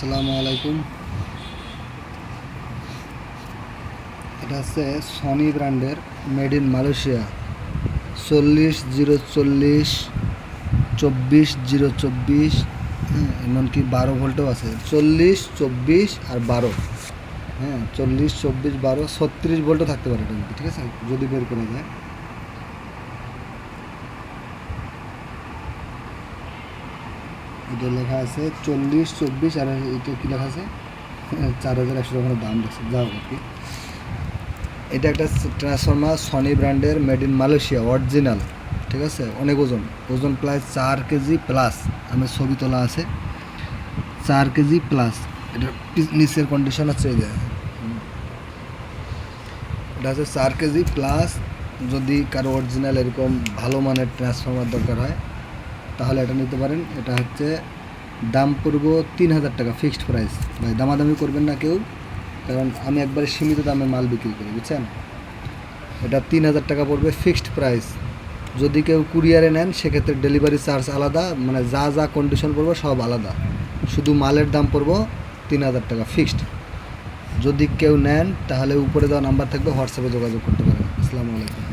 আসসালামু আলাইকুম। এটা হচ্ছে সনি ব্র্যান্ডের মেড ইন মালয়েশিয়া 40-040, 24-024, হ্যাঁ, এমনকি 12 ভোল্টও আছে। 40, 24 আর 12, হ্যাঁ, 40, 24, 12, 36 ভোল্টও থাকতে পারে এটা, ঠিক আছে, যদি বের করা যায়। এটা লেখা আছে 40, 24, আর এটা কি লেখা আছে 4100 ওখানে দাম লেখছে, যাও আর কি। এটা একটা ট্রান্সফর্মার সনি ব্র্যান্ডের মেড ইন মালয়েশিয়া অরিজিনাল, ঠিক আছে। অনেক ওজন, ওজন প্রায় 4 কেজি প্লাস। আমার ছবি তোলা আছে, 4 কেজি প্লাস। এটা নিচের কন্ডিশন হচ্ছে এই যে, এটা হচ্ছে 4 কেজি প্লাস। যদি কারো অরিজিনাল এরকম ভালো মানের ট্রান্সফর্মার দরকার হয় তাহলে এটা নিতে পারেন। এটা হচ্ছে দাম পড়ব 3000 টাকা, ফিক্সড প্রাইস। ভাই দামাদামি করবেন না কেউ, কারণ আমি একবারে সীমিত দামে মাল বিক্রি করি, বুঝছেন। এটা 3000 টাকা পড়বে, ফিক্সড প্রাইস। যদি কেউ কুরিয়ারে নেন সেক্ষেত্রে ডেলিভারি চার্জ আলাদা, মানে যা যা কন্ডিশন পড়বে সব আলাদা। শুধু মালের দাম পড়ব 3000 টাকা ফিক্সড। যদি কেউ নেন তাহলে উপরে দেওয়া নাম্বার থাকবে, হোয়াটসঅ্যাপে যোগাযোগ করতে পারেন। আসসালামু আলাইকুম।